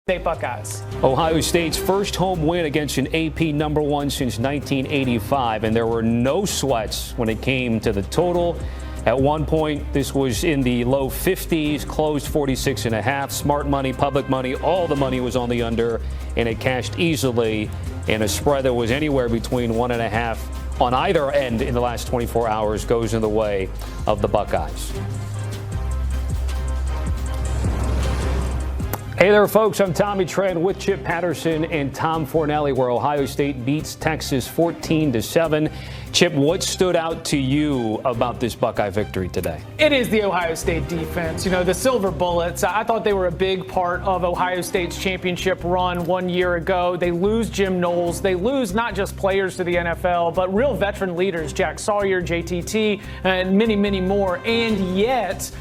State Buckeyes. Ohio State's first home win against an AP number one since 1985, and there were no sweats when it came to the total. At one point, this was in the low 50s, closed 46.5. Smart money, public money, all the money was on the under, and it cashed easily in a spread that was anywhere between 1.5 on either end in the last 24 hours goes in the way of the Buckeyes. Hey there, folks. I'm Tommy Tran with Chip Patterson and Tom Fornelli, where Ohio State beats Texas 14-7. Chip, what stood out to you about this Buckeye victory today? It is the Ohio State defense. You know, the Silver Bullets, I thought they were a big part of Ohio State's championship run 1 year ago. They lose Jim Knowles. They lose not just players to the NFL, but real veteran leaders, Jack Sawyer, JTT, and many, many more. And yet,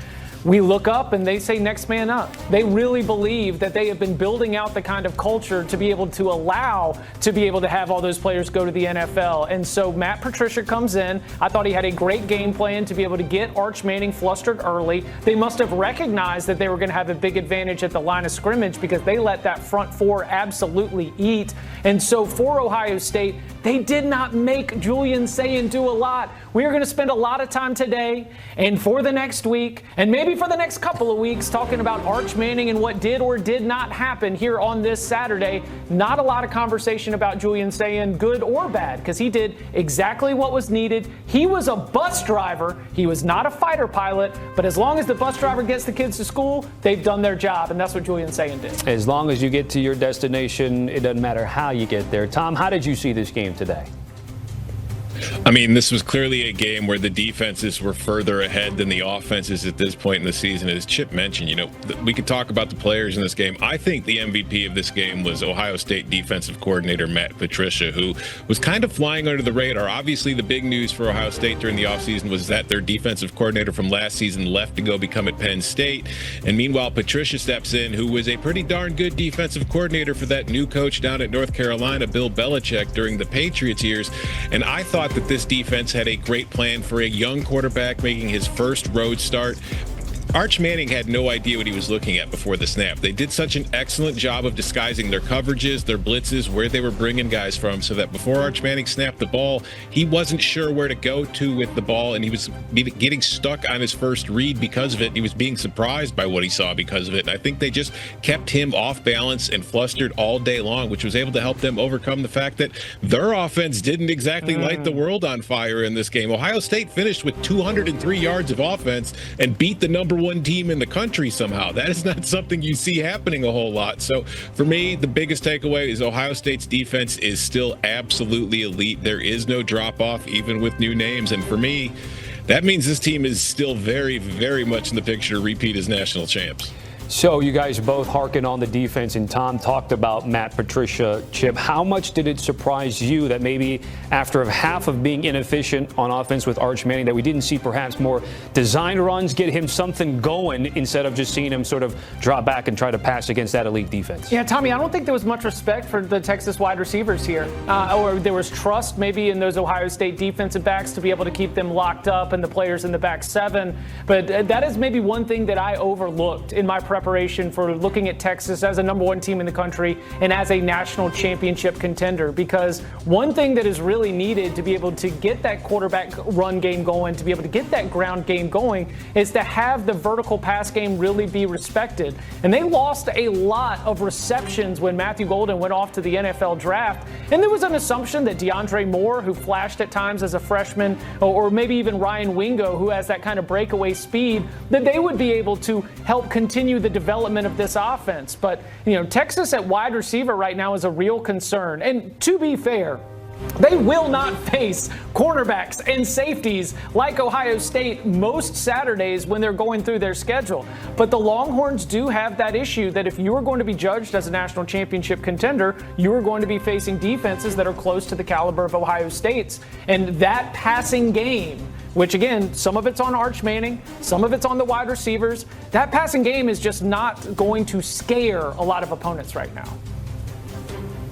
we look up and they say next man up. They really believe that they have been building out the kind of culture to be able to allow to be able to have all those players go to the NFL. And so Matt Patricia comes in. I thought he had a great game plan to be able to get Arch Manning flustered early. They must have recognized that they were going to have a big advantage at the line of scrimmage because they let that front four absolutely eat. And so for Ohio State, they did not make Julian Sayin do a lot. We are going to spend a lot of time today and for the next week and maybe for the next couple of weeks talking about Arch Manning and what did or did not happen here on this Saturday. Not a lot of conversation about Julian Sayin, good or bad, because he did exactly what was needed. He was a bus driver. He was not a fighter pilot, but as long as the bus driver gets the kids to school, they've done their job, and that's what Julian Sayin did. As long as you get to your destination, it doesn't matter how you get there. Tom, how did you see this game today? I mean, this was clearly a game where the defenses were further ahead than the offenses at this point in the season. As Chip mentioned, you know, we could talk about the players in this game. I think the MVP of this game was Ohio State defensive coordinator Matt Patricia, who was kind of flying under the radar. Obviously, the big news for Ohio State during the offseason was that their defensive coordinator from last season left to go become at Penn State. And meanwhile, Patricia steps in, who was a pretty darn good defensive coordinator for that new coach down at North Carolina, Bill Belichick, during the Patriots years. And I thought that this defense had a great plan for a young quarterback making his first road start. Arch Manning had no idea what he was looking at before the snap. They did such an excellent job of disguising their coverages, their blitzes, where they were bringing guys from, so that before Arch Manning snapped the ball, he wasn't sure where to go to with the ball, and he was getting stuck on his first read because of it. He was being surprised by what he saw because of it. And I think they just kept him off balance and flustered all day long, which was able to help them overcome the fact that their offense didn't exactly light the world on fire in this game. Ohio State finished with 203 yards of offense and beat the number one team in the country somehow. That is not something you see happening a whole lot. So for me, the biggest takeaway is Ohio State's defense is still absolutely elite. There is no drop off, even with new names. And for me, that means this team is still very, very much in the picture to repeat as national champs. So you guys both harken on the defense, and Tom talked about Matt Patricia. Chip, how much did it surprise you that maybe after half of being inefficient on offense with Arch Manning, that we didn't see perhaps more design runs, get him something going instead of just seeing him sort of drop back and try to pass against that elite defense? Yeah, Tommy, I don't think there was much respect for the Texas wide receivers here, or there was trust maybe in those Ohio State defensive backs to be able to keep them locked up and the players in the back seven. But that is maybe one thing that I overlooked in my preparation for looking at Texas as a number one team in the country and as a national championship contender, because one thing that is really needed to be able to get that quarterback run game going, to be able to get that ground game going, is to have the vertical pass game really be respected. And they lost a lot of receptions when Matthew Golden went off to the NFL draft. And there was an assumption that DeAndre Moore, who flashed at times as a freshman, or maybe even Ryan Wingo, who has that kind of breakaway speed, that they would be able to help continue the development of this offense. But, you know, Texas at wide receiver right now is a real concern. And to be fair, they will not face cornerbacks and safeties like Ohio State most Saturdays when they're going through their schedule. But the Longhorns do have that issue that if you are going to be judged as a national championship contender, you are going to be facing defenses that are close to the caliber of Ohio State's. And that passing game, which again, some of it's on Arch Manning, some of it's on the wide receivers, that passing game is just not going to scare a lot of opponents right now.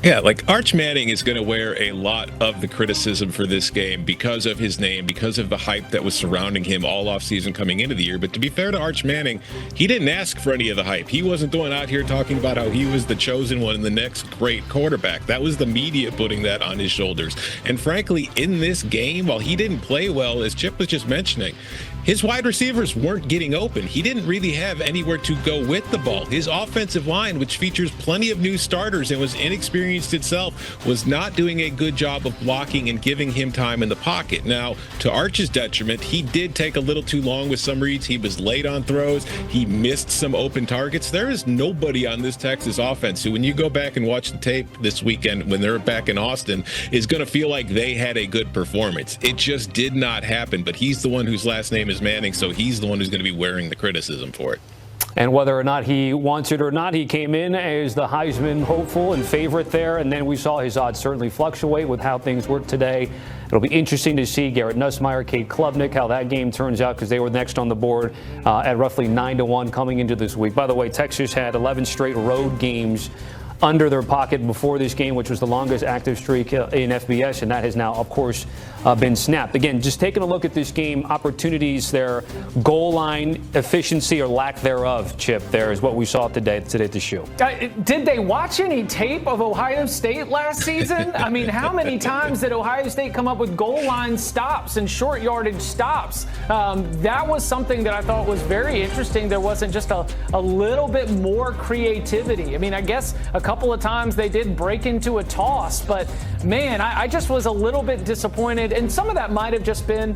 Yeah, like Arch Manning is going to wear a lot of the criticism for this game because of his name, because of the hype that was surrounding him all offseason coming into the year. But to be fair to Arch Manning, he didn't ask for any of the hype. He wasn't going out here talking about how he was the chosen one and the next great quarterback. That was the media putting that on his shoulders. And frankly, in this game, while he didn't play well, as Chip was just mentioning, his wide receivers weren't getting open. He didn't really have anywhere to go with the ball. His offensive line, which features plenty of new starters and was inexperienced itself, was not doing a good job of blocking and giving him time in the pocket. Now, to Arch's detriment, he did take a little too long with some reads. He was late on throws. He missed some open targets. There is nobody on this Texas offense who, when you go back and watch the tape this weekend when they're back in Austin, is going to feel like they had a good performance. It just did not happen, but he's the one whose last name is Manning, so he's the one who's going to be wearing the criticism for it. And whether or not he wants it or not, he came in as the Heisman hopeful and favorite there, and then we saw his odds certainly fluctuate with how things work today. It'll be interesting to see Garrett Nussmeier, Cade Klubnik, how that game turns out, because they were next on the board at roughly 9-1 coming into this week. By the way, Texas had 11 straight road games under their pocket before this game, which was the longest active streak in FBS, and that has now, of course, been snapped. Again, just taking a look at this game, opportunities there, goal line efficiency or lack thereof, Chip, there is what we saw today at the show. Did they watch any tape of Ohio State last season? I mean, how many times did Ohio State come up with goal line stops and short yardage stops? That was something that I thought was very interesting. There wasn't just a little bit more creativity. I mean, I guess a couple of times they did break into a toss, but man, I just was a little bit disappointed. And some of that might have just been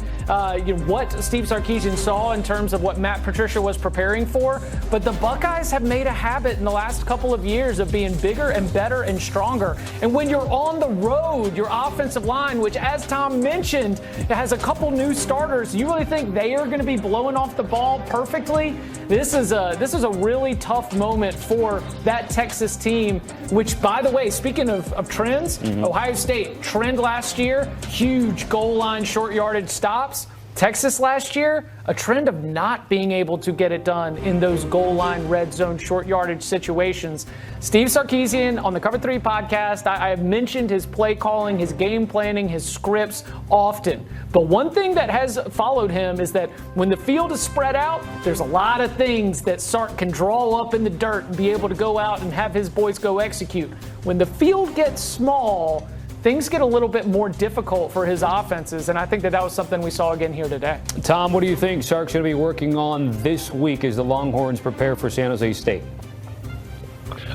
what Steve Sarkisian saw in terms of what Matt Patricia was preparing for. But the Buckeyes have made a habit in the last couple of years of being bigger and better and stronger. And when you're on the road, your offensive line, which, as Tom mentioned, has a couple new starters, you really think they are going to be blowing off the ball perfectly? This is a really tough moment for that Texas team, which, by the way, speaking of trends, Ohio State trend last year, huge goal line short yardage stops. Texas last year, a trend of not being able to get it done in those goal line red zone short yardage situations. Steve Sarkisian on the Cover 3 podcast, I have mentioned his play calling, his game planning, his scripts often. But one thing that has followed him is that when the field is spread out, there's a lot of things that Sark can draw up in the dirt and be able to go out and have his boys go execute. When the field gets small, things get a little bit more difficult for his offenses, and I think that was something we saw again here today. Tom, what do you think Sark's going to be working on this week as the Longhorns prepare for San Jose State?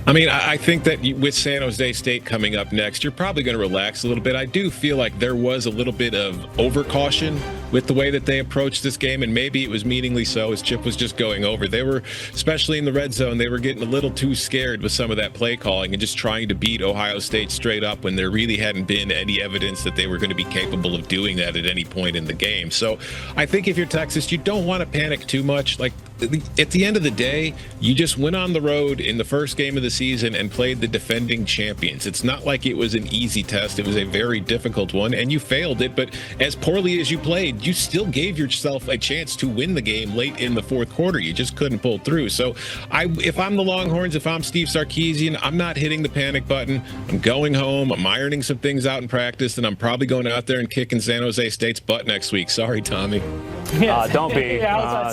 I mean, I think that with San Jose State coming up next, you're probably going to relax a little bit. I do feel like there was a little bit of overcaution with the way that they approached this game, and maybe it was meaningly so, as Chip was just going over. They were, especially in the red zone, they were getting a little too scared with some of that play calling and just trying to beat Ohio State straight up when there really hadn't been any evidence that they were going to be capable of doing that at any point in the game. So I think if you're Texas, you don't want to panic too much. Like, at the end of the day, you just went on the road in the first game of the season and played the defending champions. It's not like it was an easy test. It was a very difficult one, and you failed it. But as poorly as you played, you still gave yourself a chance to win the game late in the fourth quarter. You just couldn't pull through. So if I'm the Longhorns, if I'm Steve Sarkisian, I'm not hitting the panic button. I'm going home. I'm ironing some things out in practice, and I'm probably going out there and kicking San Jose State's butt next week. Sorry, Tommy. Don't be.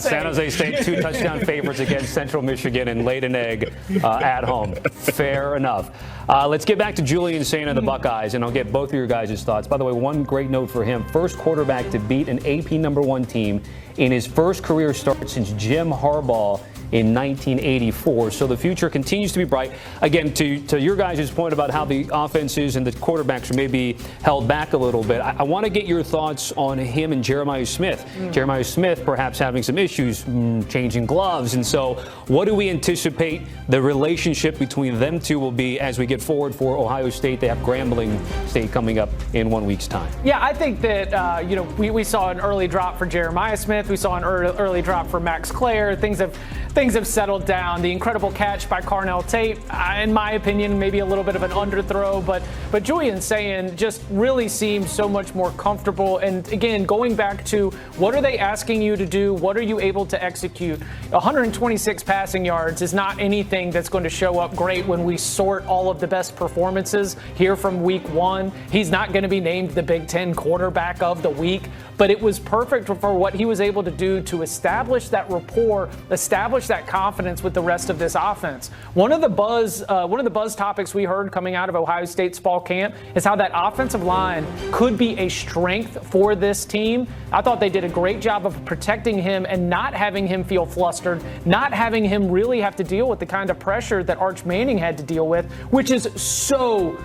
San Jose State 2 touchdown favorites against Central Michigan and laid an egg at home. Fair enough. Let's get back to Julian Sain and the Buckeyes, and I'll get both of your guys' thoughts. By the way, one great note for him. First quarterback to beat an AP #1 team in his first career start since Jim Harbaugh in 1984. So the future continues to be bright. Again, to your guys' point about how the offenses and the quarterbacks are maybe held back a little bit, I want to get your thoughts on him and Jeremiah Smith. Jeremiah Smith perhaps having some issues changing gloves. And so what do we anticipate the relationship between them two will be as we get forward for Ohio State? They have Grambling State coming up in 1 week's time. Yeah, I think that, we saw an early drop for Jeremiah Smith. We saw an early drop for Max Clare. Things have things have settled down. The incredible catch by Carnell Tate, in my opinion, maybe a little bit of an underthrow, but Julian Sayin just really seems so much more comfortable. And again, going back to what are they asking you to do? What are you able to execute? 126 passing yards is not anything that's going to show up great when we sort all of the best performances here from week one. He's not going to be named the Big Ten quarterback of the week, but it was perfect for what he was able to do to establish that rapport, establish that confidence with the rest of this offense. One of the buzz topics we heard coming out of Ohio State's fall camp is how that offensive line could be a strength for this team. I thought they did a great job of protecting him and not having him feel flustered, not having him really have to deal with the kind of pressure that Arch Manning had to deal with, which is so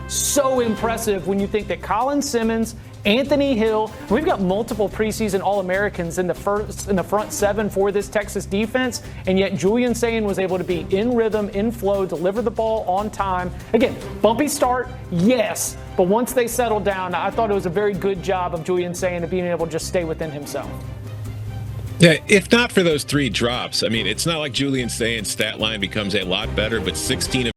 impressive when you think that Colin Simmons, Anthony Hill, we've got multiple preseason All-Americans in the front seven for this Texas defense, and yet Julian Sayin was able to be in rhythm, in flow, deliver the ball on time. Again, bumpy start, yes, but once they settled down, I thought it was a very good job of Julian Sayin of being able to just stay within himself. Yeah, if not for those 3 drops, I mean, it's not like Julian Sayin's stat line becomes a lot better, but 16 of